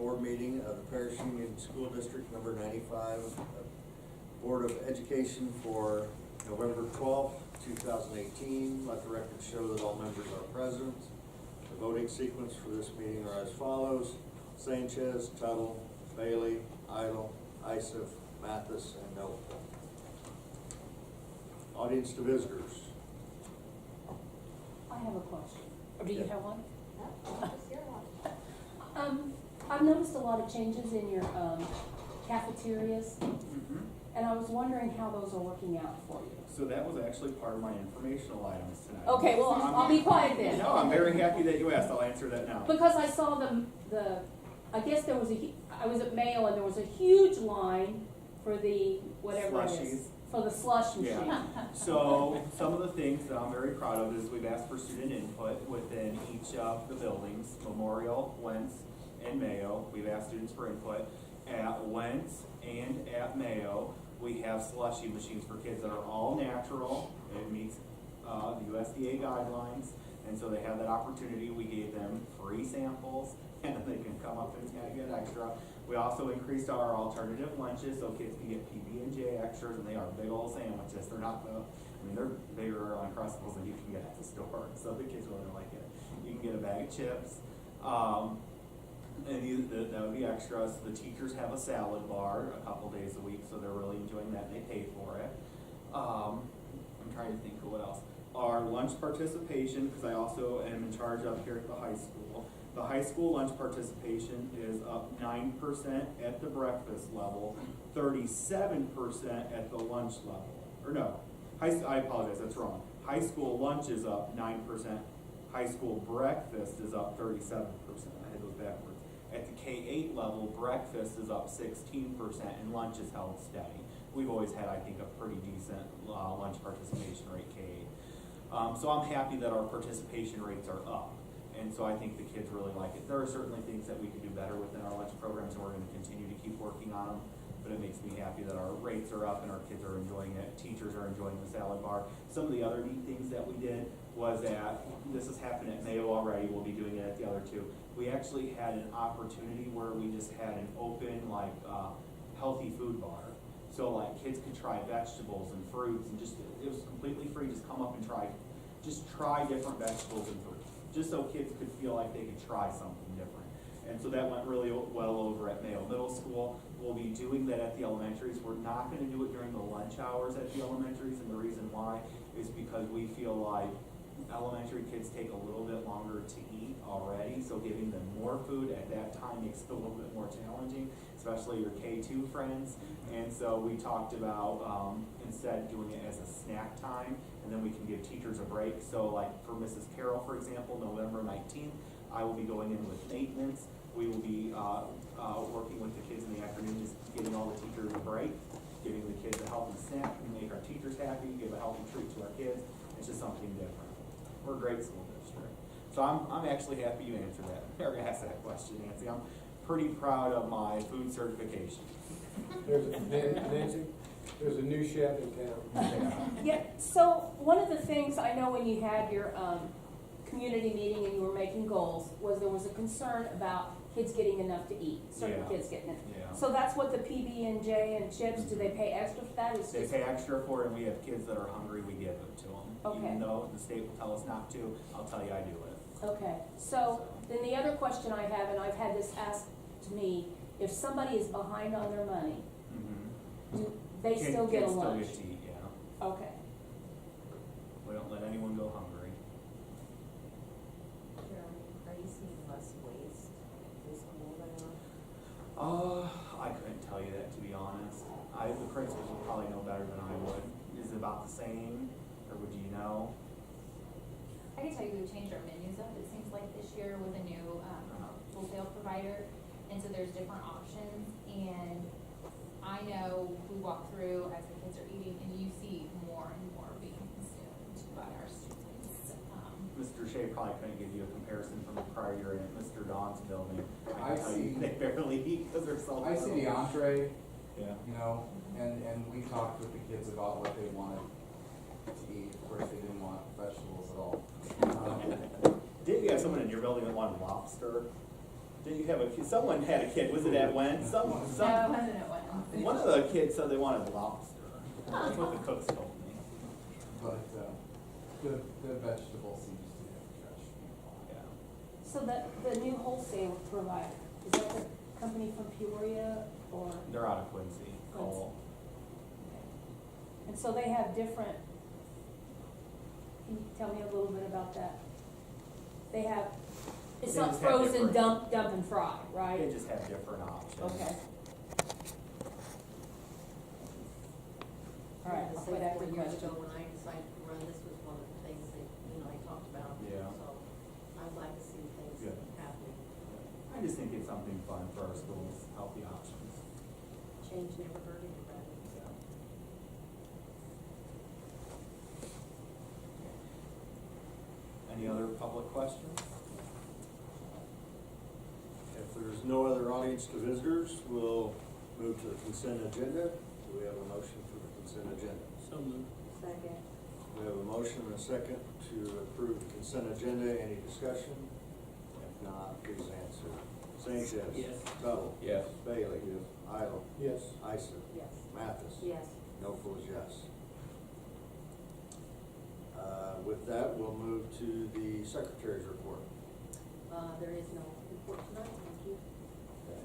board meeting of the Parish Union School District number 95, Board of Education for November 12th, 2018. Let the record show that all members are present. The voting sequence for this meeting are as follows: Sanchez, Tuttle, Bailey, Idle, Isef, Mathis, and Noble. Audience to visitors. I have a question. Or do you have one? No, just your one. I've noticed a lot of changes in your cafeterias, and I was wondering how those are working out for you. So that was actually part of my informational items tonight. Okay, well, I'll be quiet then. No, I'm very happy that you asked. I'll answer that now. Because I saw I guess there was I was at Mayo and there was a huge line for the, whatever it is. Slushies. For the slush machine. Yeah. So some of the things that I'm very proud of is we've asked for student input within each of the buildings, Memorial, Wentz, and Mayo. We've asked students for input. At Wentz and at Mayo, we have slushy machines for kids that are all natural. It meets the USDA guidelines, and so they have that opportunity. We gave them free samples, and then they can come up and get extra. We also increased our alternative lunches so kids can get PB&J extras, and they are big old sandwiches. They're not they're bigger on Uncrustables than you can get at the store, so the kids really like it. You can get a bag of chips, and that would be extras. The teachers have a salad bar a couple days a week, so they're really enjoying that. They pay for it. I'm trying to think of what else. Our lunch participation, because I also am in charge up here at the high school. The high school lunch participation is up 9% at the breakfast level, 37% at the lunch level. Or no, I apologize, that's wrong. High school lunch is up 9%. High school breakfast is up 37%. I had those backwards. At the K-8 level, breakfast is up 16% and lunch is held steady. We've always had, I think, a pretty decent lunch participation rate K-8. So I'm happy that our participation rates are up. And so I think the kids really like it. There are certainly things that we could do better within our lunch programs, and we're going to continue to keep working on them. But it makes me happy that our rates are up and our kids are enjoying it. Teachers are enjoying the salad bar. Some of the other neat things that we did was this has happened at Mayo already. We'll be doing it at the other two. We actually had an opportunity where we just had an open, healthy food bar. So kids could try vegetables and fruits, and it was completely free. Just come up and try different vegetables and fruits, just so kids could feel like they could try something different. And so that went really well over at Mayo Middle School. We'll be doing that at the elementaries. We're not going to do it during the lunch hours at the elementaries, and the reason why is because we feel like elementary kids take a little bit longer to eat already, so giving them more food at that time makes it a little bit more challenging, especially your K2 friends. And so we talked about instead doing it as a snack time, and then we can give teachers a break. So for Mrs. Carroll, for example, November 19th, I will be going in with maintenance. We will be working with the kids in the afternoon, just giving all the teachers a break, giving the kids a healthy snack, and make our teachers happy, give a healthy treat to our kids. It's just something different. We're a great school district. So I'm actually happy you answered that, or asked that question, Nancy. I'm pretty proud of my food certification. Nancy, there's a new chef in town. Yeah, so one of the things I know when you had your community meeting and you were making goals was there was a concern about kids getting enough to eat, certain kids getting it. Yeah. So that's what the PB&J and chips, do they pay extra for that? They pay extra for it, and we have kids that are hungry, we give it to them. Okay. Even though the state will tell us not to, I'll tell you I do it. Okay, so then the other question I have, and I've had this asked to me, if somebody is behind on their money, do they still get a lunch? Kids still get to eat, yeah. Okay. We don't let anyone go hungry. Are you seeing less waste in school than ever? I couldn't tell you that, to be honest. The principals would probably know better than I would. Is it about the same, or would you know? I can tell you we've changed our menus up, it seems like this year with a new wholesale provider. And so there's different options, and I know we walk through as the kids are eating and you see more and more being consumed by our students. Mr. Shea probably couldn't give you a comparison from the prior year in Mr. Don's building. I can tell you see- they barely eat because they're so I see the little. entree, Yeah. and we talked with the kids about what they wanted to eat. Of course, they didn't want vegetables at all. Did you have someone in your building that wanted lobster? Did you have a kid? Someone had a kid. Was it at when? No, it wasn't at one. One of the kids said they wanted lobster. That's what the cooks told me. But, the vegetable seems to have fresh. Yeah. So the new wholesale provider, is that the company from Peoria or? They're out of Quincy. Cole. And so they have different, can you tell me a little bit about that? They have, it's They not just have frozen, different- dump and fry, right? They just have different options. Okay. All right, To I'll say put that 4 to years question. ago, when I decided to run, this was one of the things that, I talked about. Yeah. So I'd like to see things Good. happening. I just think it's something fun for our schools, healthy options. Change never hurt anybody. Yeah. Any other public questions? If there's no other audience to visitors, we'll move to the consent agenda. Do we have a motion for the consent agenda? So moved. Second. We have a motion and a second to approve the consent agenda. Any discussion? If not, please answer. Sanchez. Yes. Tuttle. Yes. Bailey. Yes. Idle. Yes. Ister. Yes. Mathis. Yes. No fools, yes. With that, we'll move to the secretary's report. There is no report tonight, thank you. Okay.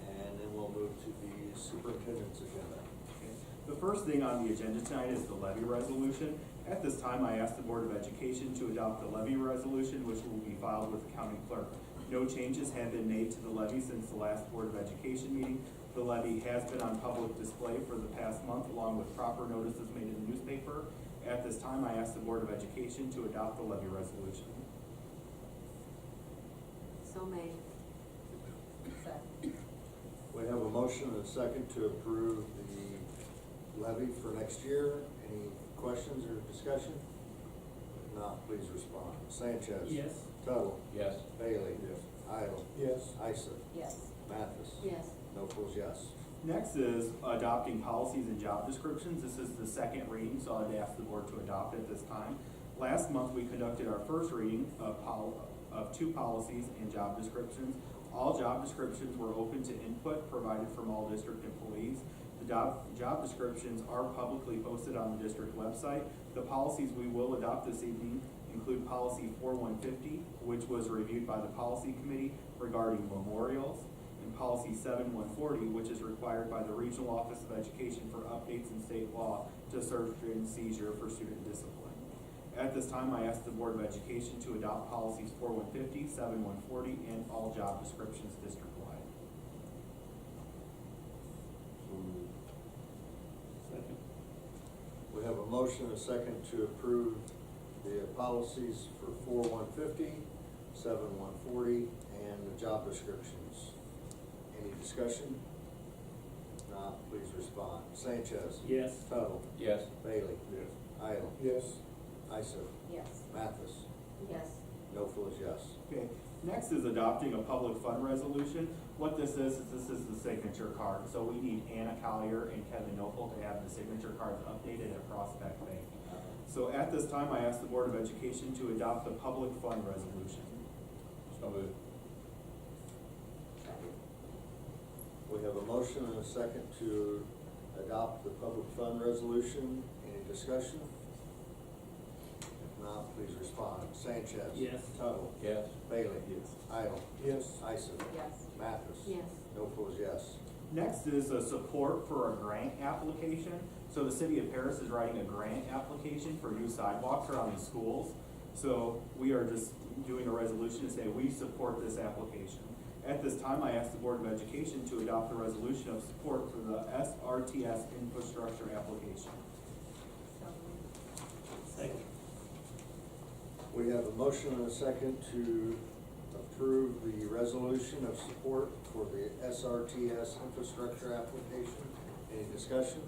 And then we'll move to the superintendent's agenda. The first thing on the agenda tonight is the levy resolution. At this time, I ask the Board of Education to adopt the levy resolution, which will be filed with the county clerk. No changes have been made to the levy since the last Board of Education meeting. The levy has been on public display for the past month, along with proper notices made in the newspaper. At this time, I ask the Board of Education to adopt the levy resolution. So made. Second. We have a motion and a second to approve the levy for next year. Any questions or discussion? If not, please respond. Sanchez. Yes. Tuttle. Yes. Bailey. Yes. Idle. Yes. Ister. Yes. Mathis. Yes. No fools, yes. Next is adopting policies and job descriptions. This is the second reading, so I'd ask the board to adopt it this time. Last month, we conducted our first reading of two policies and job descriptions. All job descriptions were open to input provided from all district employees. The job descriptions are publicly posted on the district website. The policies we will adopt this evening include policy 4150, which was reviewed by the policy committee regarding memorials, and policy 7140, which is required by the Regional Office of Education for updates in state law to search and seizure for student discipline. At this time, I ask the Board of Education to adopt policies 4150, 7140, and all job descriptions district-wide. Second. We have a motion and a second to approve the policies for 4150, 7140, and the job descriptions. Any discussion? If not, please respond. Sanchez. Yes. Tuttle. Yes. Bailey. Yes. Idle. Yes. Yes. Ister. Mathis. Yes. No fools, yes. Okay, next is adopting a public fund resolution. What this is the signature card. So we need Anna Collier and Kevin Nopel to have the signature cards updated at Prospect Bank. So at this time, I ask the Board of Education to adopt the public fund resolution. So moved. We have a motion and a second to adopt the public fund resolution. Any discussion? If not, please respond. Sanchez. Yes. Tuttle. Yes. Bailey. Yes. Idle. Yes. Ister. Yes. Mathis. Yes. No fools, yes. Next is a support for a grant application. So the city of Paris is writing a grant application for new sidewalks around the schools. So we are just doing a resolution to say we support this application. At this time, I ask the Board of Education to adopt the resolution of support for the SRTS infrastructure application. So moved. Second. We have a motion and a second to approve the resolution of support for the SRTS infrastructure application. Any discussion?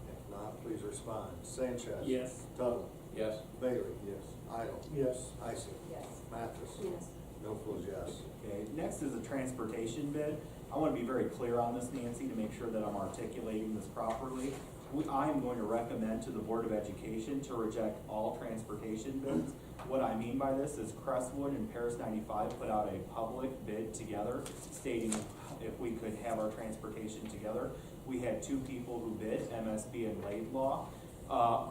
If not, please respond. Sanchez. Yes. Tuttle. Yes. Bailey. Yes. Idle. Yes. Ister. Yes. Mathis. Yes. No fools, yes. Okay, next is a transportation bid. I want to be very clear on this, Nancy, to make sure that I'm articulating this properly. I am going to recommend to the Board of Education to reject all transportation bids. What I mean by this is Crestwood and Paris 95 put out a public bid together stating if we could have our transportation together. We had two people who bid, MSB and Laidlaw.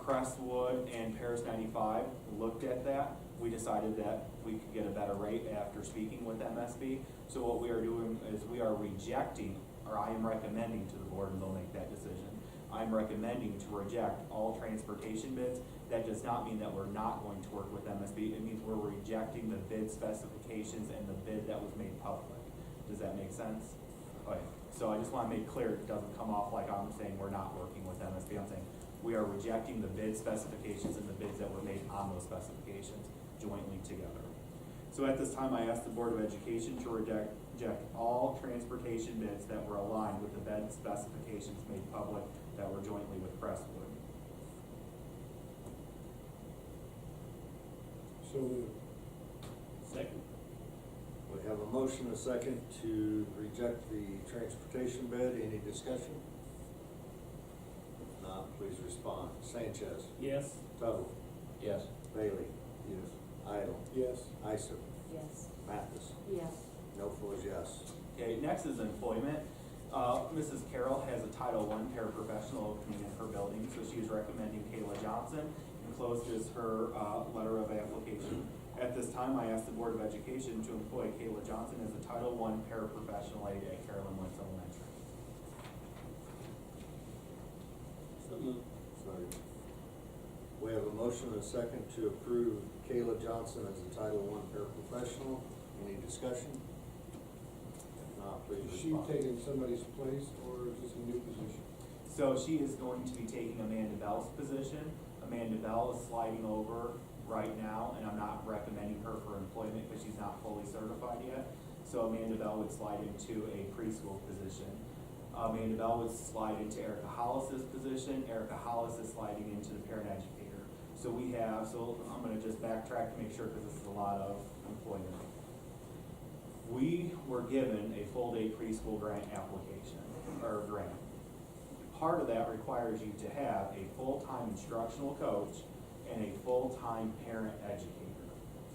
Crestwood and Paris 95 looked at that. We decided that we could get a better rate after speaking with MSB. So what we are doing is we are rejecting, or I am recommending to the board, and they'll make that decision. I'm recommending to reject all transportation bids. That does not mean that we're not going to work with MSB. It means we're rejecting the bid specifications and the bid that was made public. Does that make sense? Okay. So I just want to make clear, it doesn't come off like I'm saying we're not working with MSB. I'm saying we are rejecting the bid specifications and the bids that were made on those specifications jointly together. So at this time, I ask the Board of Education to reject all transportation bids that were aligned with the bid specifications made public that were jointly with Crestwood. So moved. Second. We have a motion and a second to reject the transportation bid. Any discussion? If not, please respond. Sanchez. Yes. Tuttle. Yes. Bailey. Yes. Idle. Yes. Ister. Yes. Mathis. Yes. No fours, yes. Okay, next is employment. Mrs. Carroll has a Title I paraprofessional opening in her building, so she is recommending Kayla Johnson. Enclosed is her letter of application. At this time, I ask the Board of Education to employ Kayla Johnson as a Title I paraprofessional aide at Carolyn Wentz Elementary. So moved. Sorry. We have a motion and a second to approve Kayla Johnson as a Title I paraprofessional. Any discussion? If not, please Is she respond. taking somebody's place, or is this a new position? So she is going to be taking Amanda Bell's position. Amanda Bell is sliding over right now, and I'm not recommending her for employment because she's not fully certified yet. So Amanda Bell would slide into a preschool position. Amanda Bell would slide into Erica Hollis's position. Erica Hollis is sliding into the parent educator. So I'm gonna just backtrack to make sure because this is a lot of employment. We were given a full-day preschool grant application, or grant. Part of that requires you to have a full-time instructional coach and a full-time parent educator.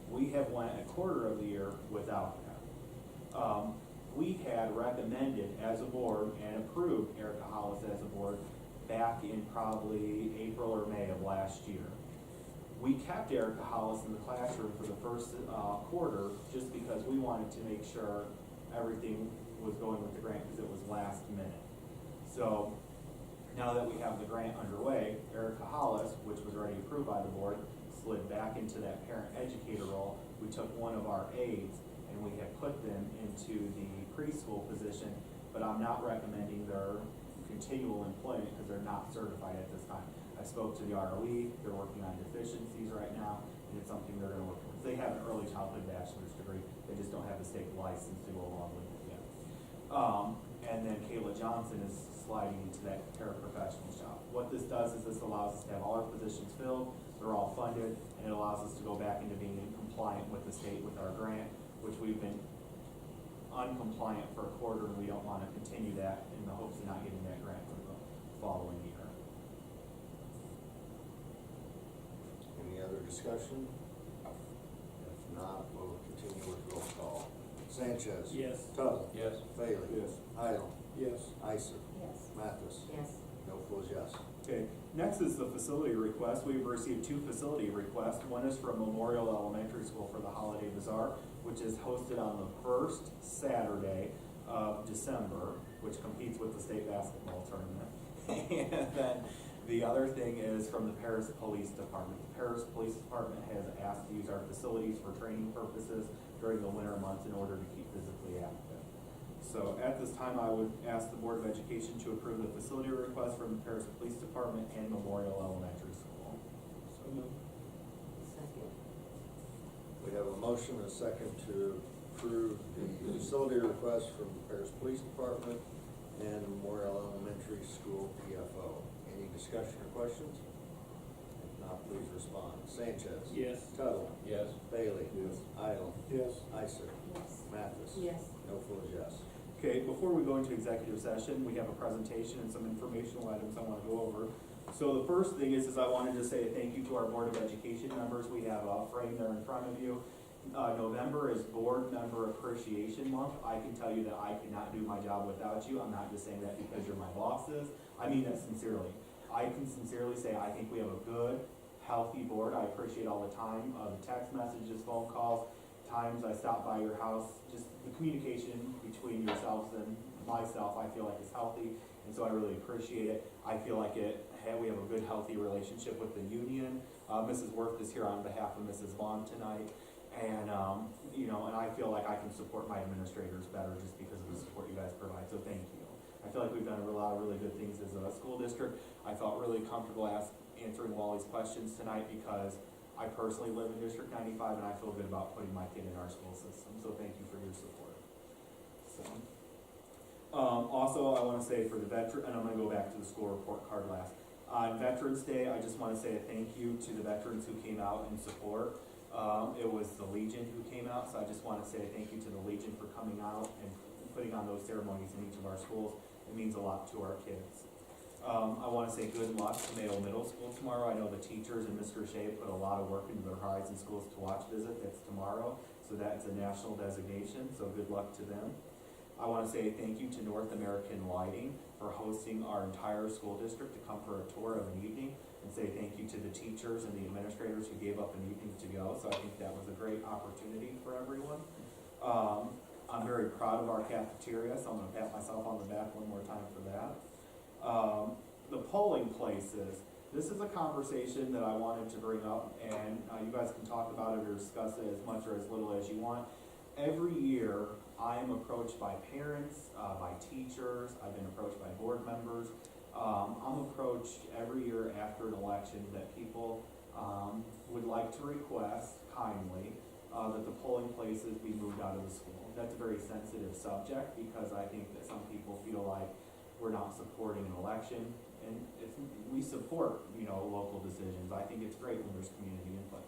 We have went a quarter of the year without that. We had recommended as a board and approved Erica Hollis as a board back in probably April or May of last year. We kept Erica Hollis in the classroom for the first quarter just because we wanted to make sure everything was going with the grant because it was last minute. So now that we have the grant underway, Erica Hollis, which was already approved by the board, slid back into that parent educator role. We took one of our aides and we have put them into the preschool position, but I'm not recommending their continual employment because they're not certified at this time. I spoke to the ROE, they're working on deficiencies right now, and it's something they're gonna work with. They have an early childhood bachelor's degree, they just don't have the state license to go along with it yet. And then Kayla Johnson is sliding into that paraprofessional shop. What this does is this allows us to have all our positions filled, they're all funded, and it allows us to go back into being compliant with the state with our grant, which we've been uncompliant for a quarter, and we don't wanna continue that in the hopes of not getting that grant for the following year. Any other discussion? If not, we'll continue with roll call. Sanchez. Yes. Tuttle. Yes. Bailey. Yes. Idle. Yes. Ister. Yes. Mathis. Yes. No fours, yes. Okay, next is the facility request. We've received two facility requests. One is from Memorial Elementary School for the Holiday Bazaar, which is hosted on the first Saturday of December, which competes with the state basketball tournament. And then the other thing is from the Paris Police Department. The Paris Police Department has asked to use our facilities for training purposes during the winter months in order to keep physically active. So at this time, I would ask the Board of Education to approve the facility request from the Paris Police Department and Memorial Elementary School. So moved. Second. We have a motion and a second to approve the facility request from the Paris Police Department and Memorial Elementary School PFO. Any discussion or questions? If not, please respond. Sanchez. Yes. Tuttle. Yes. Bailey. Yes. Idle. Yes. Ister. Yes. Mathis. Yes. No fours, yes. Okay, before we go into executive session, we have a presentation and some informational items I want to go over. So the first thing is I wanted to say thank you to our Board of Education members. We have a frame there in front of you. November is Board Member Appreciation Month. I can tell you that I could not do my job without you. I'm not just saying that because you're my bosses. I mean that sincerely. I can sincerely say I think we have a good, healthy board. I appreciate all the time, the text messages, phone calls, times I stop by your house, just the communication between yourselves and myself, I feel like is healthy, and so I really appreciate it. I feel like we have a good, healthy relationship with the union. Mrs. Worth is here on behalf of Mrs. Vaughn tonight, and and I feel like I can support my administrators better just because of the support you guys provide, so thank you. I feel like we've done a lot of really good things as a school district. I felt really comfortable answering Wally's questions tonight because I personally live in District 95 and I feel good about putting my kid in our school system, so thank you for your support. So, also I want to say for the veteran, and I'm going to go back to the school report card last. On Veterans Day, I just want to say a thank you to the veterans who came out in support. It was the Legion who came out, so I just want to say a thank you to the Legion for coming out and putting on those ceremonies in each of our schools. It means a lot to our kids. I want to say good luck to Mayo Middle School tomorrow. I know the teachers and Mr. Shea put a lot of work into their Horizon Schools to Watch visit. That's tomorrow, so that's a national designation, so good luck to them. I want to say thank you to North American Lighting for hosting our entire school district to come for a tour of an evening, and say thank you to the teachers and the administrators who gave up an evening to go, so I think that was a great opportunity for everyone. I'm very proud of our cafeteria, so I'm going to pat myself on the back one more time for that. The polling places, this is a conversation that I wanted to bring up, and you guys can talk about it or discuss it as much or as little as you want. Every year, I am approached by parents, by teachers, I've been approached by board members. I'm approached every year after an election that people would like to request kindly that the polling places be moved out of the school. That's a very sensitive subject because I think that some people feel like we're not supporting an election, and we support, local decisions. I think it's great when there's community input.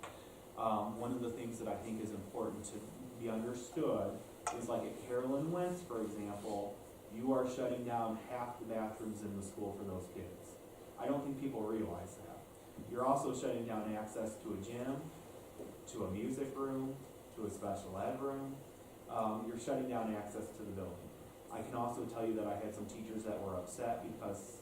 One of the things that I think is important to be understood is like at Carolyn Wentz, for example, you are shutting down half the bathrooms in the school for those kids. I don't think people realize that. You're also shutting down access to a gym, to a music room, to a special ed room. You're shutting down access to the building. I can also tell you that I had some teachers that were upset because,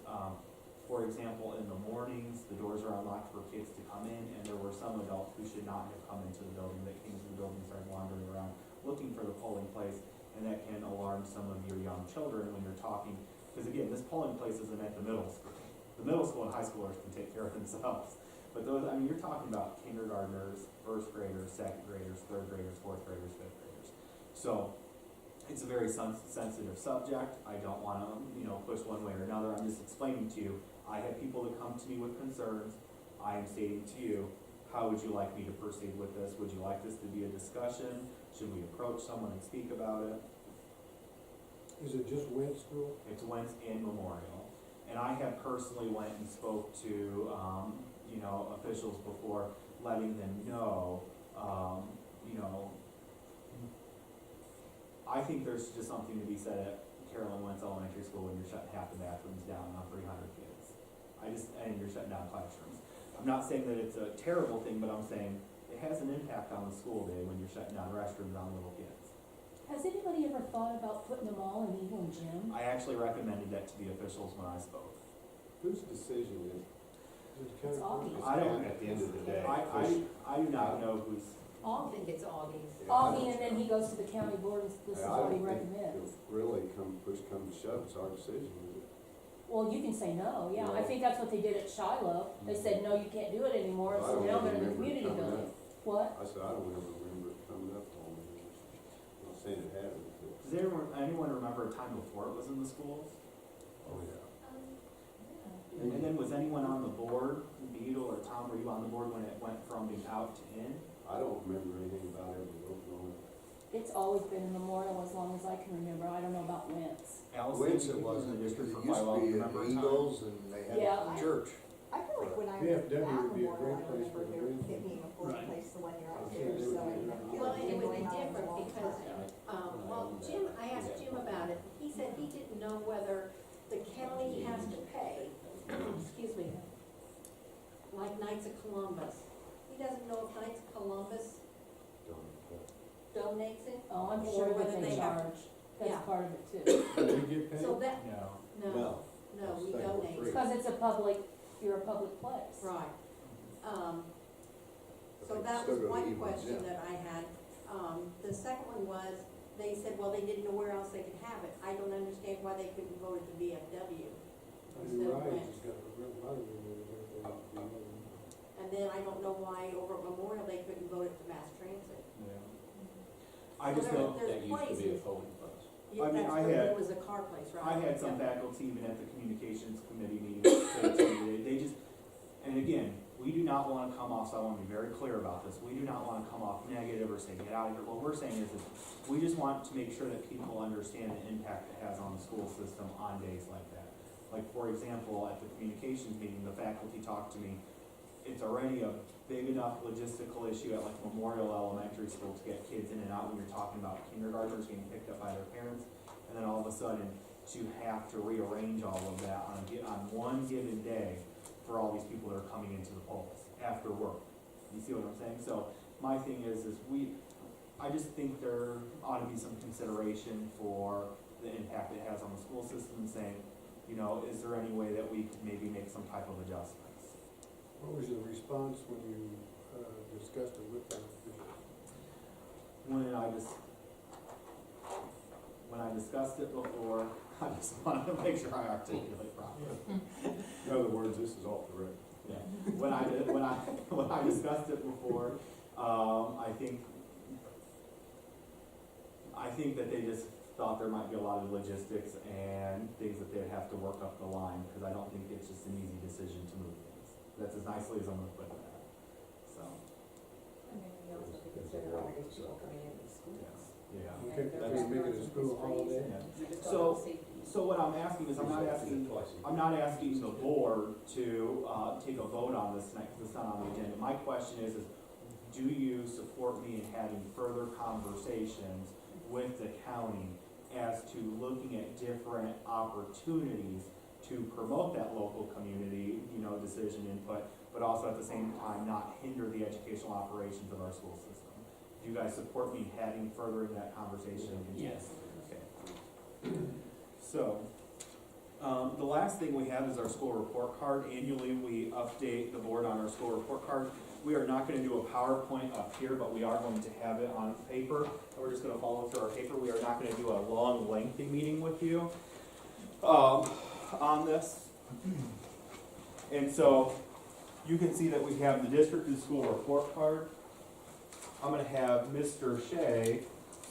for example, in the mornings, the doors are unlocked for kids to come in, and there were some adults who should not have come into the building that came to the building and started wandering around looking for the polling place, and that can alarm some of your young children when you're talking, because again, this polling place isn't at the middle school. The middle school and high schoolers can take care of themselves. But those, you're talking about kindergartners, first graders, second graders, third graders, fourth graders, fifth graders. So it's a very sensitive subject. I don't want to, push one way or another. I'm just explaining to you. I have people that come to me with concerns. I am stating to you, how would you like me to proceed with this? Would you like this to be a discussion? Should we approach someone and speak about it? Is it just Wentz School? It's Wentz and Memorial. And I have personally went and spoke to, officials before, letting them know, I think there's just something to be said at Carolyn Wentz Elementary School when you're shutting half the bathrooms down on 300 kids. And you're shutting down classrooms. I'm not saying that it's a terrible thing, but I'm saying it has an impact on the school day when you're shutting down restrooms on little kids. Has anybody ever thought about putting them all in Eagle Gym? I actually recommended that to the officials when I spoke. Whose decision is it? Is it It's county? Augie's. I don't, At the end of the day. I do not know who's, I Augie. think it's Augie's. Augie, and then he goes to the county board, and this is what he recommends. Really, push come to shove, it's our decision, is it? Well, you can say no, yeah, I No. think that's what they did at Shiloh. They said, no, you can't do it anymore, I so don't now they're in the remember it community coming building. up. What? I said, I don't ever remember it coming up on me. I'm not saying it hasn't, but, does anyone remember a time before it was in the schools? oh, yeah. And then was anyone on the board, Beadle or Tom, were you on the board when it went from being out to in? I don't remember anything about ever voting on it. It's always been Memorial as long as I can remember, I don't know about Wentz. Allison, Wentz you it were in wasn't, the because district it for used quite a to while. be You at remember a time? Eagles, and they had Yeah. it at church. I feel like when I was VFW at would be a great Memorial, I place remember for the there Wednesday. being a full Right. place the one year I was Okay, there, they so would I be feel Well, like and it's it been would be going on a different long because, time. Jim, I asked Jim about it. He said he didn't know whether the county has to pay, excuse me, like Knights of Columbus. He doesn't know if Knights of Columbus donates it. Oh, I'm or sure that whether they have- charge, that's Yeah. part of it too. Do we get paid? So that, No. no, we Stay for donate. free. Because it's a public, you're a public place. Right. So But they that still was go to one E1, question yeah. that I had. The second one was, they said, well, they didn't know where else they could have it. I don't understand why they couldn't vote at the VFW instead You're of right, Wentz. he's got a real lot of room over there. And then I don't know why over at Memorial, they couldn't vote at the mass transit. I just So know, there's places. polling place. Yeah, I mean, that's I where had- it was a car place, right? I had some Yeah. faculty even at the communications committee meeting, they just, and again, we do not wanna come off, so I wanna be very clear about this, we do not wanna come off negative or say, get out of here. What we're saying is we just want to make sure that people understand the impact it has on the school system on days like that. Like, for example, at the communications meeting, the faculty talked to me, it's already a big enough logistical issue at like Memorial Elementary School to get kids in and out when you're talking about kindergartners getting picked up by their parents. And then all of a sudden, to have to rearrange all of that on one given day for all these people that are coming into the polls after work. You see what I'm saying? So my thing is I just think there ought to be some consideration for the impact it has on the school system, saying, you know, is there any way that we could maybe make some type of adjustments? What was your response when you discussed it with them? When I discussed it before, I just wanted to make sure I articulate properly. In other words, this is off the record. Yeah. When I discussed it before, I think that they just thought there might be a lot of logistics and things that they'd have to work up the line, because I don't think it's just an easy decision to move things. That's as nicely as I'm gonna put that. So, And then we also have to consider all these people coming into the schools. yeah. Okay, And can we make it a school holiday? Yeah. We just So- don't have safety. So what I'm asking is, I'm not asking the board to, take a vote on this tonight, because it's not on the agenda. My question is, do you support me in having further conversations with the county as to looking at different opportunities to promote that local community, you know, decision input, but also at the same time not hinder the educational operations of our school system? Do you guys support me heading further in that conversation? Yes. Okay. So, the last thing we have is our school report card. Annually, we update the board on our school report card. We are not gonna do a PowerPoint up here, but we are going to have it on paper. And we're just gonna follow through our paper. We are not gonna do a long, lengthy meeting with you, on this. And so, you can see that we have the district and school report card. I'm gonna have Mr. Shea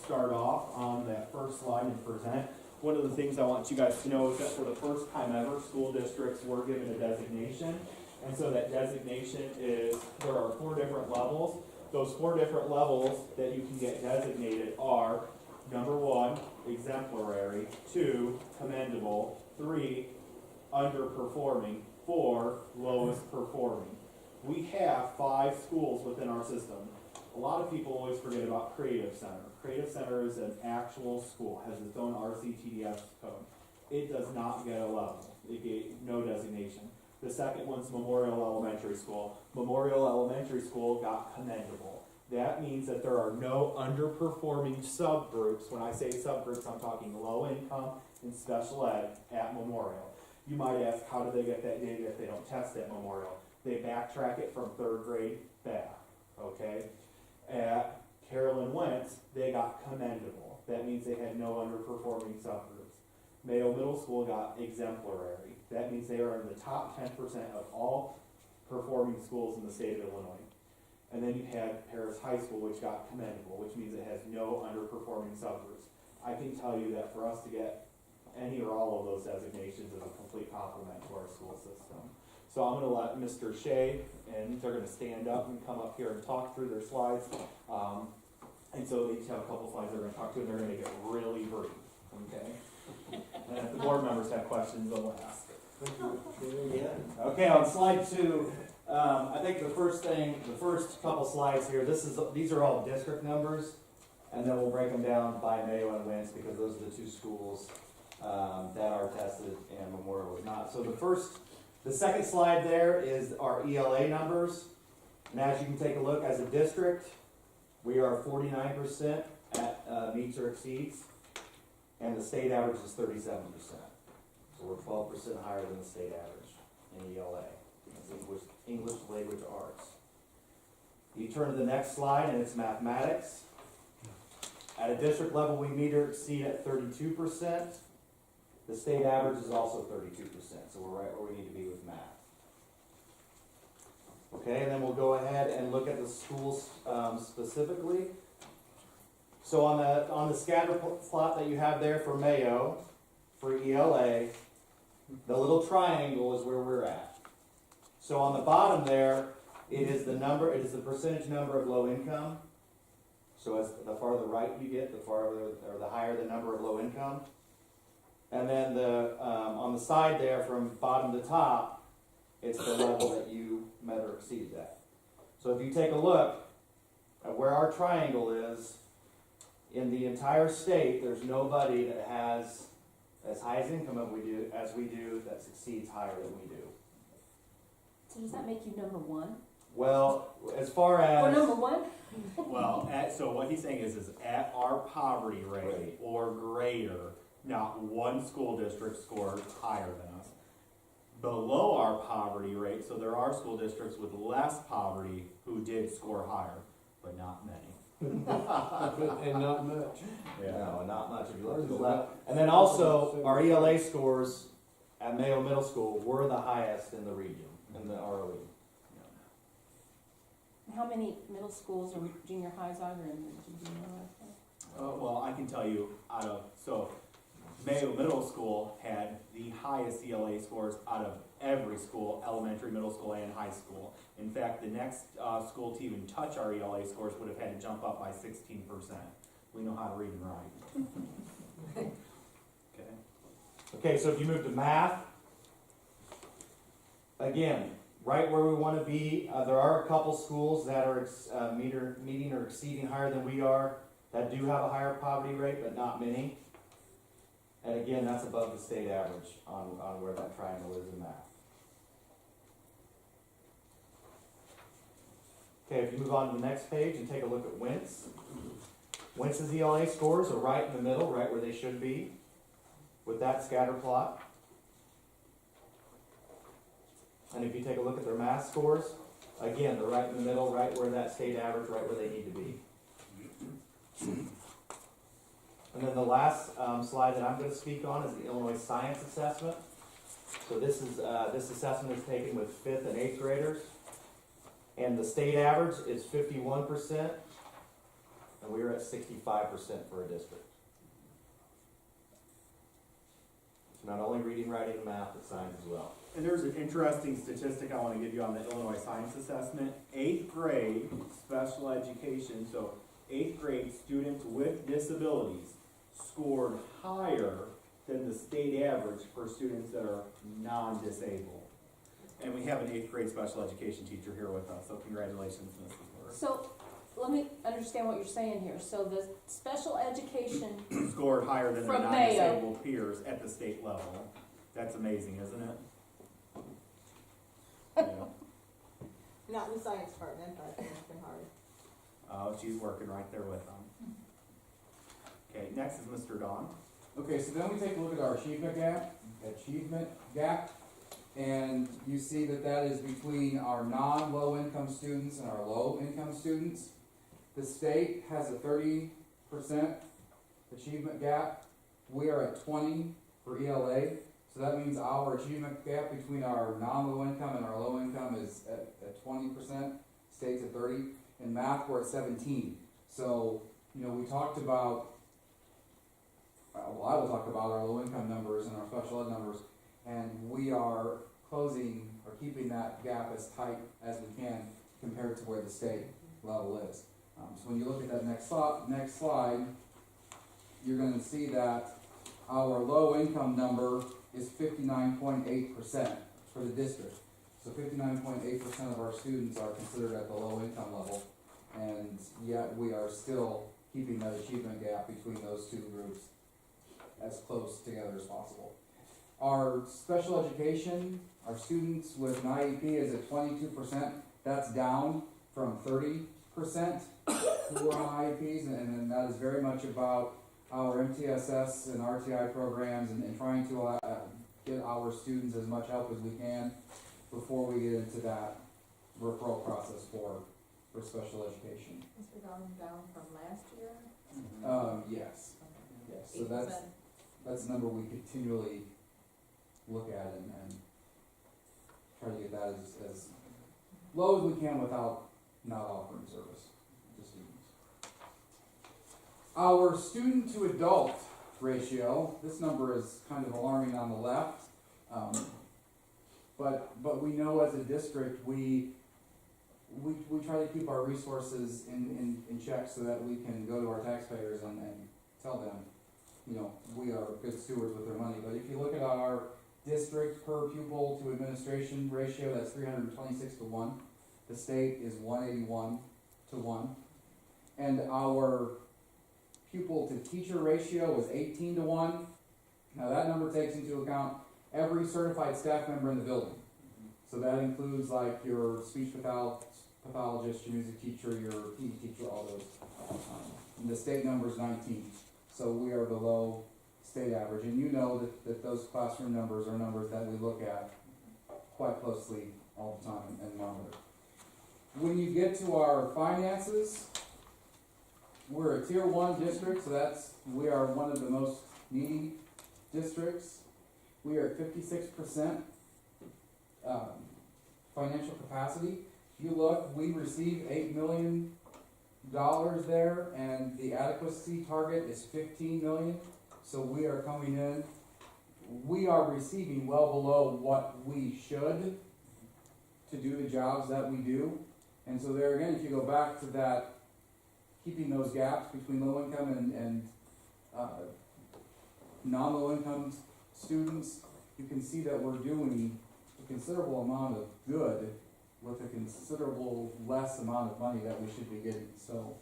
start off on that first slide and present. One of the things I want you guys to know is that for the first time ever, school districts were given a designation. And so that designation is, there are 4 different levels. Those 4 different levels that you can get designated are, number 1, exemplary, 2, commendable, 3, underperforming, 4, lowest performing. We have 5 schools within our system. A lot of people always forget about Creative Center. Creative Center is an actual school, has its own RCTDS code. It does not get a level. It gave no designation. The second one's Memorial Elementary School. Memorial Elementary School got commendable. That means that there are no underperforming subgroups. When I say subgroups, I'm talking low income and special ed at Memorial. You might ask, how do they get that data if they don't test at Memorial? They backtrack it from 3rd grade back, okay? At Carolyn Wentz, they got commendable. That means they had no underperforming subgroups. Mayo Middle School got exemplary. That means they are in the top 10% of all performing schools in the state of Illinois. And then you had Paris High School, which got commendable, which means it has no underperforming subgroups. I can tell you that for us to get any or all of those designations is a complete compliment to our school system. So I'm gonna let Mr. Shea, and they're gonna stand up and come up here and talk through their slides. And so they each have a couple slides they're gonna talk to, and they're gonna make it really brief, okay? And if the board members have questions, they'll ask. Yeah. Okay, on slide 2, I think the first couple slides here, these are all district numbers, and then we'll break them down by Mayo and Wentz, because those are the 2 schools that are tested and Memorial is not. So the first The second slide there is our ELA numbers. And as you can take a look, as a district, we are 49% at meets or exceeds, and the state average is 37%. So we're 12% higher than the state average in ELA. That's English language arts. You turn to the next slide, and it's mathematics. At a district level, we meet or exceed at 32%. The state average is also 32%, so we're right where we need to be with math. Okay, and then we'll go ahead and look at the schools specifically. So on the scatter plot that you have there for Mayo, for ELA, the little triangle is where we're at. So on the bottom there, it is the percentage number of low income. So as the farther right you get, the higher the number of low income. And then on the side there, from bottom to top, it's the level that you met or exceeded at. So if you take a look at where our triangle is, in the entire state, there's nobody that has as high as income as we do that succeeds higher than we do. So does that make you number one? Well, as far as... Or number one? Well, so what he's saying is at our poverty rate or greater, not one school district scored higher than us. Below our poverty rate, so there are school districts with less poverty who did score higher, but not many. And not much. No, not much if you look to the left. And then also, our ELA scores at Mayo Middle School were the highest in the region, in the ROE. How many middle schools or junior highs are there in the region? Do you know that? Well, I can tell you Mayo Middle School had the highest ELA scores out of every school, elementary, middle school, and high school. In fact, the next school to even touch our ELA scores would have had to jump up by 16%. We know how to read and write. Okay, so if you move to math, again, right where we want to be. There are a couple schools that are meeting or exceeding higher than we are that do have a higher poverty rate, but not many. And again, that's above the state average on where that triangle is in math. Okay, if you move on to the next page and take a look at WINTS. WINTS's ELA scores are right in the middle, right where they should be, with that scatter plot. And if you take a look at their math scores, again, they're right in the middle, right where that state average, right where they need to be. And then the last slide that I'm going to speak on is the Illinois Science Assessment. So this assessment is taken with 5th and 8th graders. And the state average is 51%, and we are at 65% for a district. So not only reading, writing, and math, but science as well. And there's an interesting statistic I want to give you on the Illinois Science Assessment. 8th grade special education, so 8th grade students with disabilities scored higher than the state average for students that are non-disabled. And we have an 8th grade special education teacher here with us, so congratulations, Mrs. Moore. So let me understand what you're saying here. So the special education Scored higher than their From Mayo. non-disabled peers at the state level. That's amazing, isn't it? Yeah. Not in the science department, but they're working hard. Oh, she's working right there with them. Okay, next is Mr. Don. Okay, so then we take a look at our achievement gap, and you see that that is between our non-low income students and our low income students. The state has a 30% achievement gap. We are at 20 for ELA, so that means our achievement gap between our non-low income and our low income is at 20%, state's at 30. In math, we're at 17. So, we talked about, I will talk about our low income numbers and our special ed numbers, and we are closing or keeping that gap as tight as we can compared to where the state level is. So when you look at that next slide, you're going to see that our low income number is 59.8% for the district. So 59.8% of our students are considered at the low income level, and yet we are still keeping that achievement gap between those two groups as close together as possible. Our special education, our students with an IEP is at 22%. That's down from 30% who are on IEPs, and that is very much about our MTSS and RTI programs and trying to get our students as much help as we can before we get into that referral process for special education. Has it gone down from last year? Yes. Yes, so that's a number we continually look at and try to get that as low as we can without not offering service to students. Our student to adult ratio, this number is kind of alarming on the left, but we know as a district we try to keep our resources in check so that we can go to our taxpayers and tell them, you know, we are good stewards with their money. But if you look at our district per pupil to administration ratio, that's 326 to 1. The state is 181 to 1. And our pupil to teacher ratio is 18 to 1. Now that number takes into account every certified staff member in the building. So that includes like your speech pathologist, your music teacher, your PE teacher, all those. And the state number is 19. So we are below state average. And you know that those classroom numbers are numbers that we look at quite closely all the time and monitor. When you get to our finances, we're a tier 1 district, so we are one of the most needy districts. We are at 56% financial capacity. If you look, we receive $8 million there, and the adequacy target is $15 million. So we are coming in. We are receiving well below what we should to do the jobs that we do. And so there again, if you go back to that, keeping those gaps between low income and non-low income students, you can see that we're doing a considerable amount of good with a considerable less amount of money that we should be getting. So,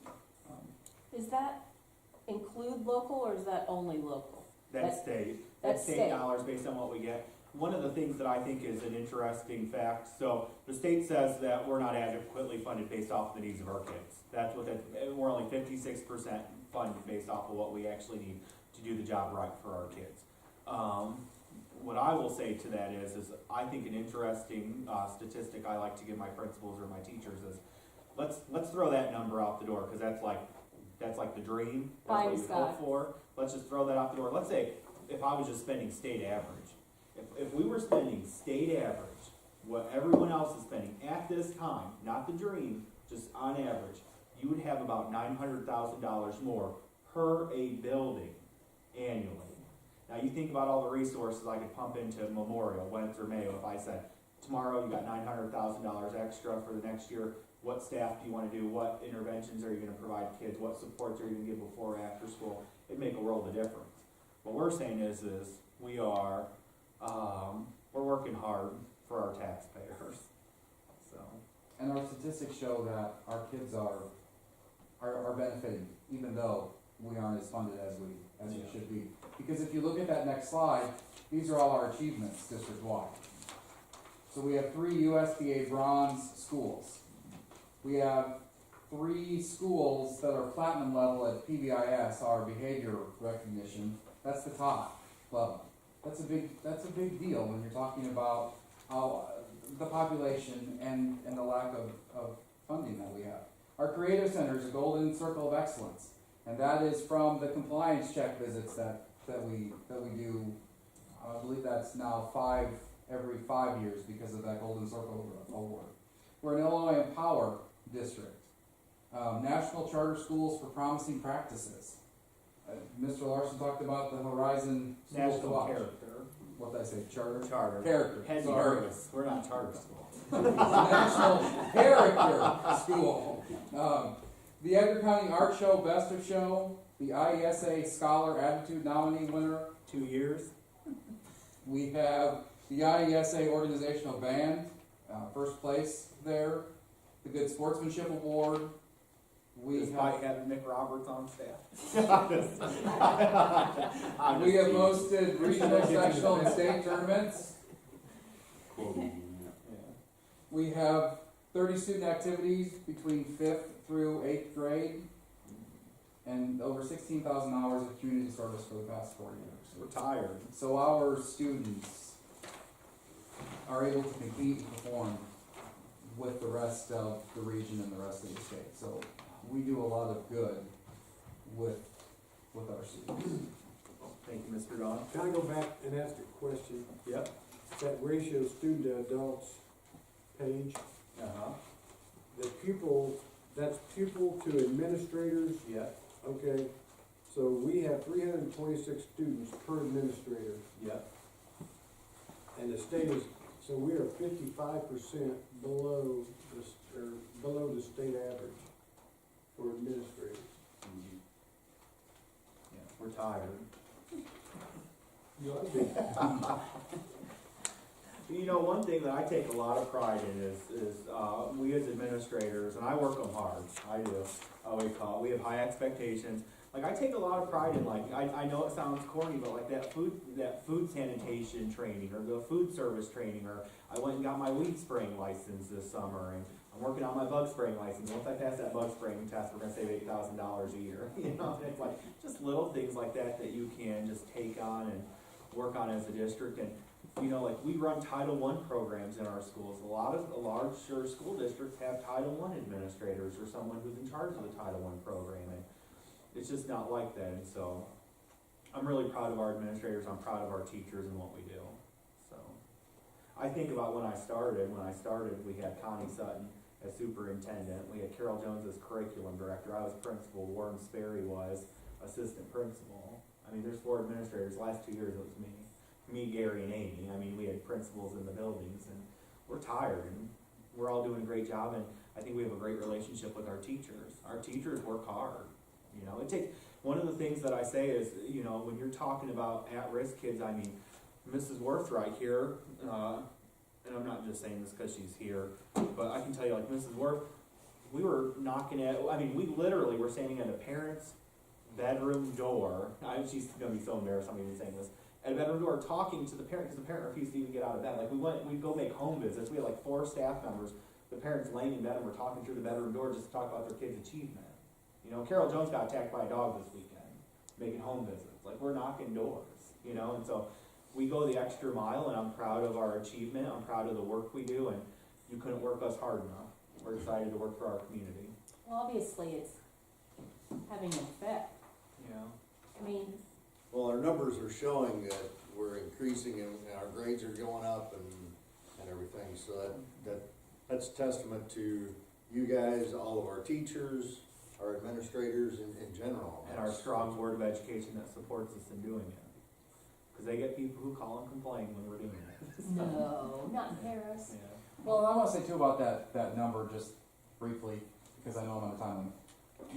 Does that include local or is that only local? That's state. That's State state. dollars based on what we get. One of the things that I think is an interesting fact, so the state says that we're not adequately funded based off the needs of our kids. That's what we're only 56% funded based off of what we actually need to do the job right for our kids. What I will say to that is I think an interesting statistic I like to give my principals or my teachers is let's throw that number out the door, because that's like the dream. That's what you hope for. Let's just throw that out the door. Let's say if I was just spending state average. If we were spending state average, what everyone else is spending at this time, not the dream, just on average, you would have about $900,000 more per a building annually. Now you think about all the resources I could pump into Memorial, Wentz, or Mayo. If I said, tomorrow you got $900,000 extra for the next year, what staff do you want to do? What interventions are you going to provide kids? What supports are you going to give before or after school? It'd make a world of difference. What we're saying is we are, we're working hard for our taxpayers. So. and our statistics show that our kids are benefiting, even though we aren't as funded as we should be. Because if you look at that next slide, these are all our achievements district-wide. So we have 3 USDA bronze schools. We have 3 schools that are platinum level at PBIS, our behavior recognition. That's the top level. That's a big deal when you're talking about the population and the lack of funding that we have. Our creative center is a golden circle of excellence, and that is from the compliance check visits that we do. I believe that's now every 5 years because of that golden circle award. We're an Illinois Empower district. National charter schools for promising practices. Mr. Larson talked about the Horizon schools to National watch. character. What did I say? Charter? Charter. Character. Heavy Sorry. nervous. We're not charter school. National Character School. The Edgar County Art Show, Best of Show, the IESA Scholar Attitude Nominee winner. 2 years. We have the IESA Organizational Band, first place there. The Good Sportsmanship Award. We despite have, having Mick Roberts on staff. we have hosted regional, sectional, and state tournaments. Quoting, Yeah. We have 30 student activities between 5th through 8th grade, and over 16,000 hours of community service for the past 4 years. We're tired. So our students are able to compete and perform with the rest of the region and the rest of the state. So we do a lot of good with our students. Thank you, Mr. Don. Can I go back and ask a question? Yep. That ratio student to adults page, Uh-huh. the pupil, that's pupil to administrators, Yep. okay? So we have 326 students per administrator, Yep. and the state is, so we are 55% below below the state average for administrators. Yeah, we're tired. You ought to be. You know, one thing that I take a lot of pride in is we as administrators, and I work them hard, I do, we have high expectations. Like, I take a lot of pride in, like, I know it sounds corny, but like that food sanitation training, or the food service training, or I went and got my weed spraying license this summer, and I'm working on my bug spraying license. Once I pass that bug spraying test, we're gonna save $8,000 a year, you know? And it's like, just little things like that you can just take on and work on as a district. And you know, like, we run Title I programs in our schools. A larger school districts have Title I administrators or someone who's in charge of the Title I program, and it's just not like that. And so, I'm really proud of our administrators. I'm proud of our teachers and what we do. So, I think about when I started, we had Connie Sutton as superintendent. We had Carol Jones as curriculum director. I was principal. Warren Sperry was assistant principal. I mean, there's 4 administrators. The last 2 years, it was me, Gary, and Amy. I mean, we had principals in the buildings, and we're tired, and we're all doing a great job, and I think we have a great relationship with our teachers. Our teachers work hard. You know, one of the things that I say is, you know, when you're talking about at-risk kids, I mean, Mrs. Worthright here, and I'm not just saying this because she's here, but I can tell you, like, Mrs. Worth, we were knocking at, I mean, we literally were standing at a parent's bedroom door. She's gonna be so embarrassed I'm even saying this. At a bedroom door, talking to the parent, because the parent refused to even get out of bed. Like, we'd go make home visits. We had like 4 staff members. The parents laying in bed and we're talking through the bedroom door just to talk about their kid's achievement. You know, Carol Jones got attacked by a dog this weekend, making home visits. Like, we're knocking doors, you know, and so we go the extra mile, and I'm proud of our achievement. I'm proud of the work we do, and you couldn't work us hard enough. We're excited to work for our community. Well, obviously, it's having an effect. You know? I mean, Well, our numbers are showing that we're increasing and our grades are going up and everything, so that's testament to you guys, all of our teachers, our administrators in general. And our strong board of education that supports us in doing it. Because they get people who call and complain when we're doing it. no, not in Paris. Yeah. Well, I want to say too about that number just briefly, because I know I'm on a time limit.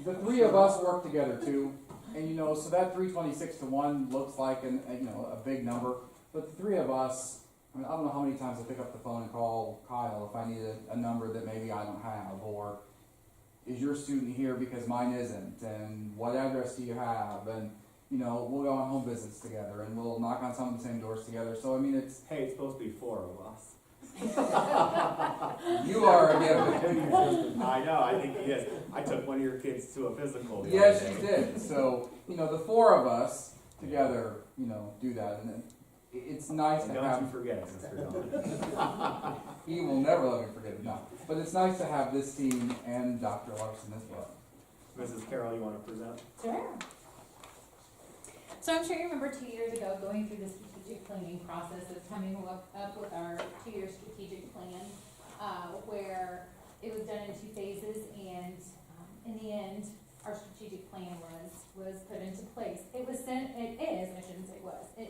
The 3 of us work together too, and you know, so that 326 to 1 looks like a big number, but the 3 of us, I mean, I don't know how many times I pick up the phone and call Kyle if I need a number that maybe I don't have, or is your student here because mine isn't, and what address do you have, and you know, we'll go on home visits together, and we'll knock on some of the same doors together. So I mean, it's Hey, it's supposed to be 4 of us. you are a given. I know, I think he is. I took one of your kids to a physical the Yes, other you day. did. So you know, the 4 of us together, you know, do that, and then it's nice to Don't have. you forget it, Mr. Don. He will never let me forget it. No, but it's nice to have this team and Dr. Larson as well. Mrs. Carroll, you want to present? Sure. So I'm sure you remember 2 years ago going through the strategic planning process of coming up with our 2-year strategic plan, where it was done in 2 phases, and in the end, our strategic plan was put into place. It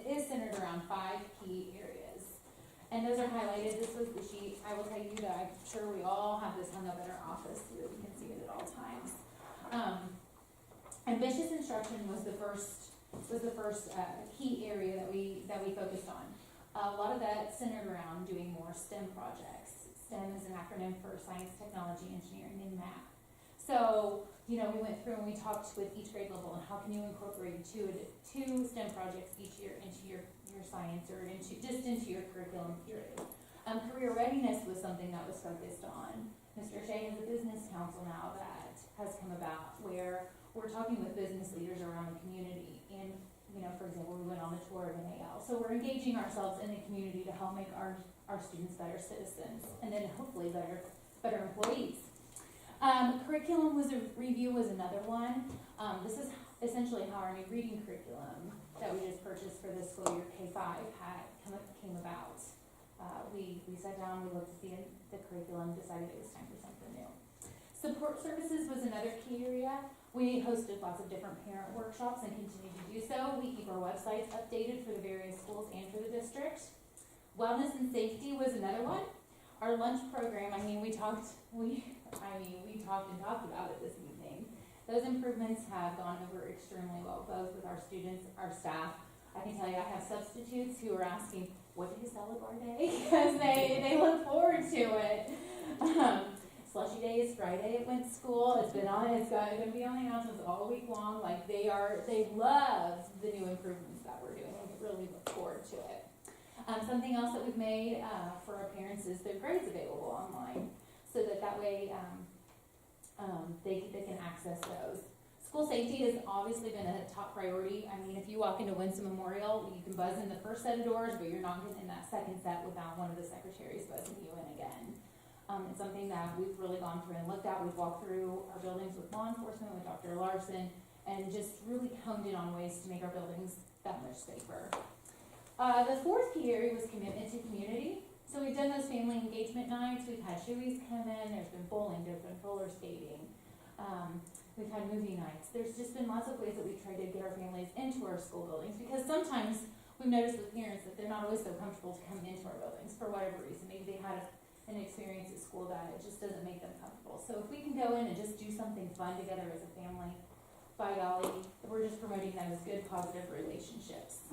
is centered around 5 key areas. And those are highlighted. This was the sheet. I will tell you that I'm sure we all have this hung up in our office so that we can see it at all times. Ambitious instruction was the first key area that we focused on. A lot of that centered around doing more STEM projects. STEM is an acronym for science, technology, engineering, and math. So, you know, we went through and we talked with each grade level and how can you incorporate two STEM projects each year into your science or into your curriculum period. Career readiness was something that was focused on. Mr. Shea has a business council now that has come about where we're talking with business leaders around the community. And, you know, for example, we went on a tour of an AL. So we're engaging ourselves in the community to help make our students better citizens and then hopefully better employees. Curriculum review was another one. This is essentially how our new reading curriculum that we just purchased for this school year K-5 came about. We sat down, we looked at the curriculum, decided it was time for something new. Support services was another key area. We hosted lots of different parent workshops and continue to do so. We keep our websites updated for the various schools and for the district. Wellness and safety was another one. Our lunch program, we talked and talked about it this evening. Those improvements have gone over extremely well, both with our students, our staff. I can tell you I have substitutes who are asking, what day is salad bar day? Because they look forward to it. Slushy day is Friday at Wentz School. It's going to be on the announcements all week long. Like they love the new improvements that we're doing. We really look forward to it. Something else that we've made for our parents is their grades available online, so that way they can access those. School safety has obviously been a top priority. If you walk into Winston Memorial, you can buzz in the first set of doors, but you're not getting in that second set without one of the secretaries buzzing you in again. It's something that we've really gone through and looked at. We've walked through our buildings with law enforcement, with Dr. Larson, and just really honed in on ways to make our buildings that much safer. The fourth key area was commitment to community. So we've done those family engagement nights. We've had shoeies come in. There's been bowling. There's been roller skating. We've had movie nights. There's just been lots of ways that we've tried to get our families into our school buildings, because sometimes we've noticed with parents that they're not always so comfortable to come into our buildings for whatever reason. Maybe they had an experience at school that it just doesn't make them comfortable. So if we can go in and just do something fun together as a family, by golly, we're just promoting those good, positive relationships.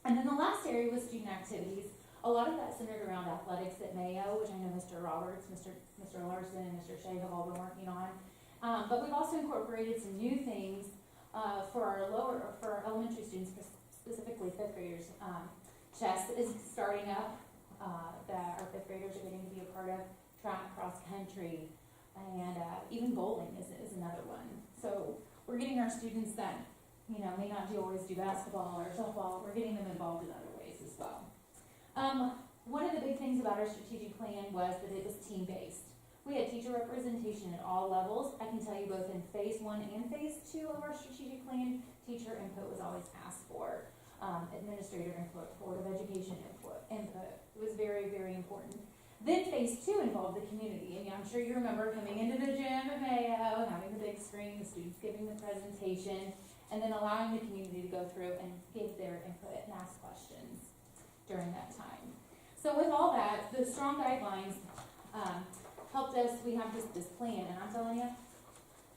And then the last area was student activities. A lot of that centered around athletics at Mayo, which I know Mr. Roberts, Mr. Larson, and Mr. Shea have all been working on. But we've also incorporated some new things for our elementary students, specifically fifth graders. Chess is starting up. That our fifth graders are getting to be a part of. Track, cross country, and even bowling is another one. So we're getting our students that may not always do basketball or softball. We're getting them involved in other ways as well. One of the big things about our strategic plan was that it was team-based. We had teacher representation at all levels. I can tell you both in phase 1 and phase 2 of our strategic plan, teacher input was always asked for. Administrator input, Board of Education input. It was very, very important. Then phase 2 involved the community. And I'm sure you remember coming into the gym at Mayo, having the big screen, the students giving the presentation, and then allowing the community to go through and give their input and ask questions during that time. So with all that, the strong guidelines helped us. We have this plan, and I'm telling you,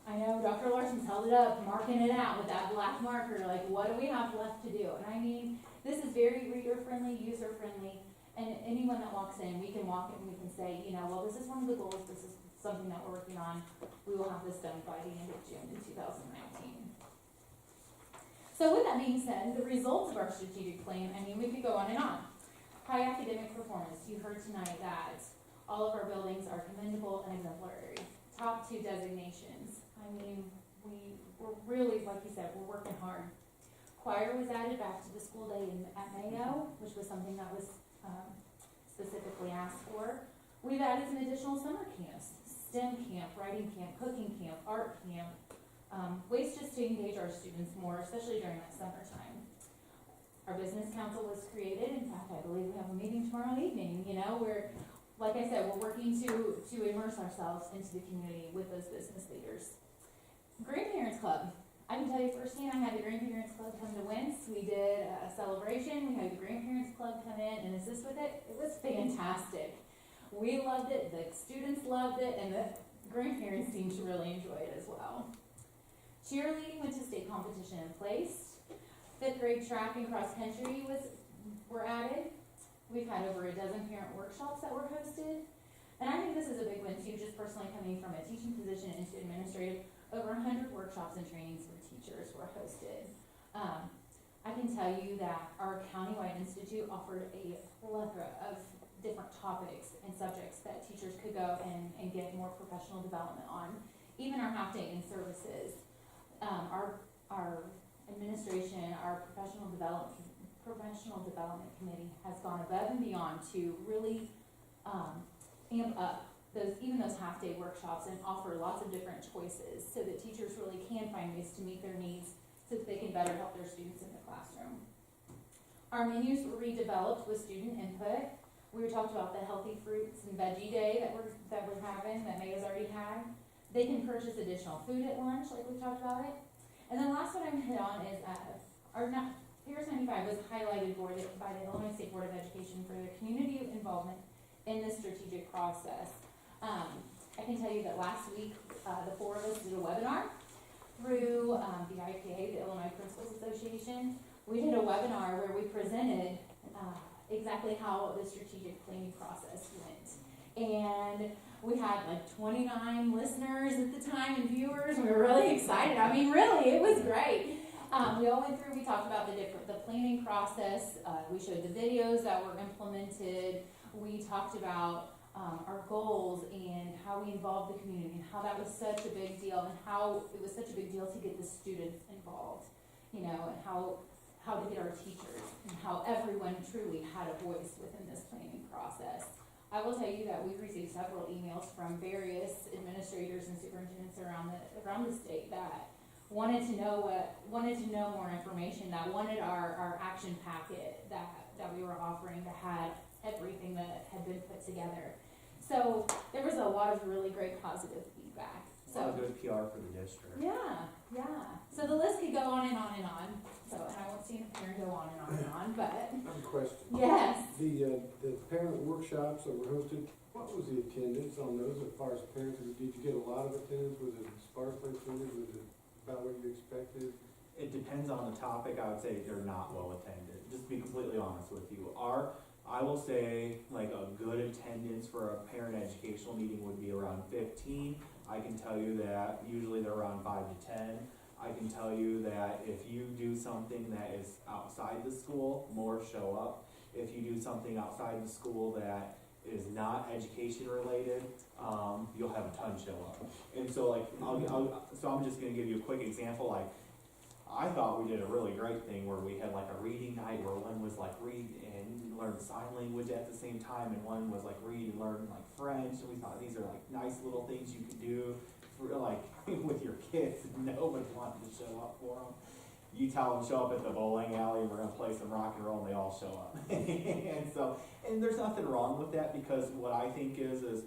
I know Dr. Larson's held it up, marking it out with that black marker, like what do we have left to do? And this is very reader-friendly, user-friendly, and anyone that walks in, we can walk in and we can say, well, this is one of the goals, this is something that we're working on. We will have this done by the end of June in 2019. So with that being said, the results of our strategic plan, we could go on and on. High academic performance. You heard tonight that all of our buildings are commendable and exemplary. Top 2 designations. We're really, like you said, we're working hard. Choir was added back to the school day at Mayo, which was something that was specifically asked for. We've added some additional summer camps, STEM camp, writing camp, cooking camp, art camp, ways just to engage our students more, especially during that summertime. Our business council was created. In fact, I believe we have a meeting tomorrow evening. Where, like I said, we're working to immerse ourselves into the community with those business leaders. Grandparents Club. I can tell you firsthand, I had the Grandparents Club come to Wentz. We did a celebration. We had the Grandparents Club come in and assist with it. It was fantastic. We loved it, the students loved it, and the grandparents seemed to really enjoy it as well. Cheerleading went to state competition and placed. Fifth grade track and cross country were added. We've had over a dozen parent workshops that were hosted. And I think this is a big win too, just personally coming from a teaching position into administrative. Over 100 workshops and trainings for teachers were hosted. I can tell you that our countywide institute offered a plethora of different topics and subjects that teachers could go and get more professional development on. Even our half-day in services, our administration, our professional development committee has gone above and beyond to really amp up those half-day workshops and offer lots of different choices so that teachers really can find ways to meet their needs so that they can better help their students in the classroom. Our menus were redeveloped with student input. We talked about the healthy fruits and veggie day that we're having, that Mayo's already had. They can purchase additional food at lunch, like we talked about it. And then last one I'm hit on is Paris 95 was highlighted by the Illinois State Board of Education for their community involvement in the strategic process. I can tell you that last week, the four of us did a webinar through the IPA, the Illinois Principals Association. We did a webinar where we presented exactly how the strategic planning process went. And we had like 29 listeners at the time and viewers. We were really excited. I mean, really, it was great. We all went through, we talked about the planning process. We showed the videos that were implemented. We talked about our goals and how we involved the community and how that was such a big deal and how it was such a big deal to get the students involved, and how to get our teachers and how everyone truly had a voice within this planning process. I will tell you that we received several emails from various administrators and superintendents around the state that wanted to know more information, that wanted our action packet that we were offering that had everything that had been put together. So there was a lot of really great positive feedback. A lot of good PR for the district. Yeah. So the list could go on and on and on. So, and I won't see it go on and on and on, but I have a question. yes. The parent workshops that were hosted, what was the attendance on those as far as parents? Did you get a lot of attendance? Was it sparsely attended? Was it about what you expected? It depends on the topic. I would say they're not well attended. Just to be completely honest with you. I will say like a good attendance for a parent educational meeting would be around 15. I can tell you that usually they're around 5 to 10. I can tell you that if you do something that is outside the school, more show up. If you do something outside the school that is not education related, you'll have a ton show up. And so like, so I'm just gonna give you a quick example. Like, I thought we did a really great thing where we had like a reading night where one was like read and learn sign language at the same time, and one was like read and learn like French. And we thought these are like nice little things you could do for like with your kids. Nobody wanted to show up for them. You tell them show up at the bowling alley and we're gonna play some rock and roll, and they all show up. and there's nothing wrong with that, because what I think is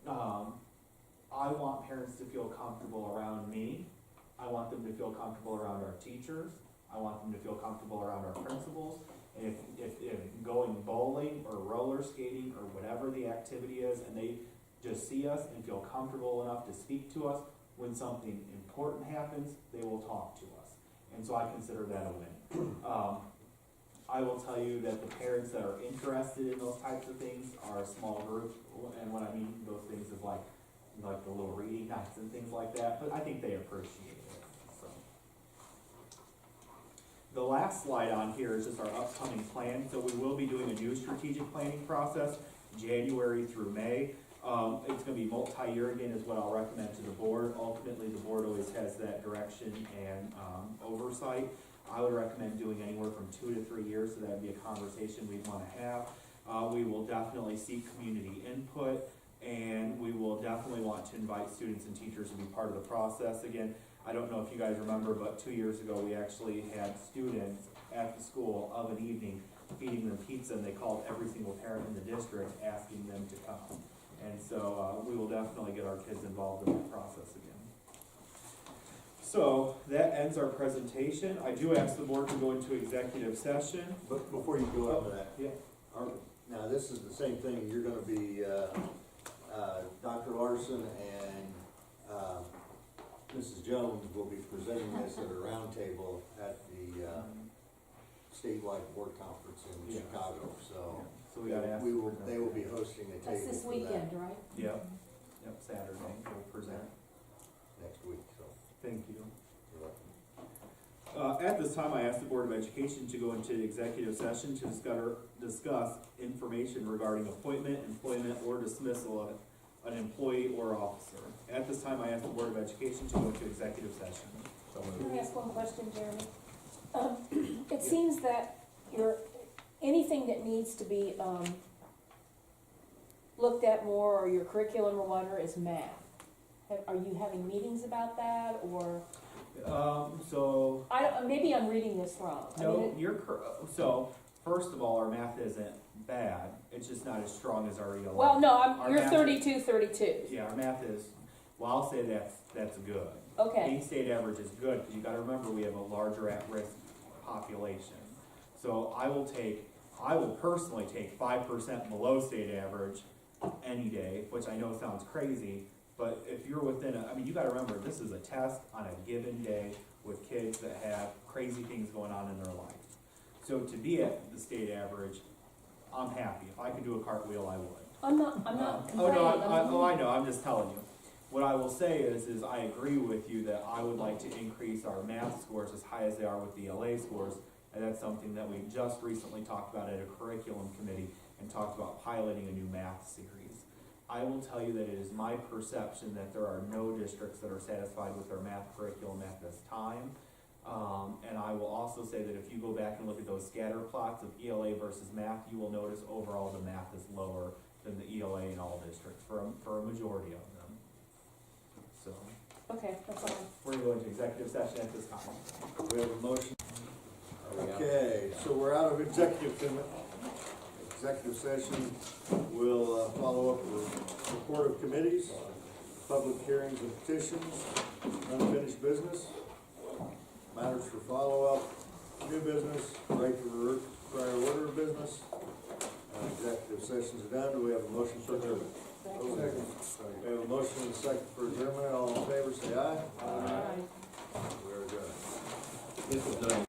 I want parents to feel comfortable around me. I want them to feel comfortable around our teachers. I want them to feel comfortable around our principals. And if going bowling or roller skating or whatever the activity is, and they just see us and feel comfortable enough to speak to us, when something important happens, they will talk to us. And so I consider that a win. I will tell you that the parents that are interested in those types of things are a small group. And what I mean those things is like the little reading nights and things like that. But I think they appreciate it. So. The last slide on here is just our upcoming plan. So we will be doing a new strategic planning process, January through May. It's going to be multi-year again, is what I'll recommend to the board. Ultimately, the board always has that direction and oversight. I would recommend doing anywhere from 2 to 3 years, so that would be a conversation we'd want to have. We will definitely seek community input, and we will definitely want to invite students and teachers to be part of the process. Again, I don't know if you guys remember, but 2 years ago we actually had students at the school of an evening feeding them pizza, and they called every single parent in the district asking them to come. And so we will definitely get our kids involved in that process again. So that ends our presentation. I do ask the board to go into executive session. But before you go into that, Yeah. now this is the same thing. You're going to be Dr. Larson and Mrs. Jones will be presenting this at a roundtable at the statewide board conference in Chicago. So So we gotta ask. We them will, to they will be hosting a That's table this for that weekend, right? Yep, Saturday, we'll present. next week, so. Thank you. you're welcome. At this time, I ask the Board of Education to go into executive session to discuss information regarding appointment, employment, or dismissal of an employee or officer. At this time, I ask the Board of Education to go into executive session. Can I ask one question, Jeremy? It seems that anything that needs to be, looked at more, or your curriculum or whatever, is math. Are you having meetings about that, or, So, maybe I'm reading this wrong. I no, mean, you're so, first of all, our math isn't bad, it's just not as strong as our ELA. Well, no, Our you're math- 32. Yeah, our math is, well, I'll say that's good. Okay, Being state average is good, because you gotta remember, we have a larger at-risk population. So I will personally take 5% below state average any day, which I know sounds crazy, but if you're within you gotta remember, this is a test on a given day with kids that have crazy things going on in their life. So to be at the state average, I'm happy. If I could do a cartwheel, I would. I'm not complaining. I know, I'm just telling you. What I will say is I agree with you that I would like to increase our math scores as high as they are with the ELA scores, and that's something that we just recently talked about at a curriculum committee and talked about piloting a new math series. I will tell you that it is my perception that there are no districts that are satisfied with their math curriculum at this time. And I will also say that if you go back and look at those scatter plots of ELA versus math, you will notice overall the math is lower than the ELA in all districts for a majority of them. So, Okay, that's all. we're gonna go into executive session at this time. We have a motion. Okay, so we're out of executive session. We'll follow up with report of committees, public hearings and petitions, unfinished business, matters for follow-up, new business, regular prior order of business. Executive sessions are done. Do we have a motion for adjournment? Second. We have a motion and a second for adjournment. All in favor, say aye. All right. We're adjourned. This is done.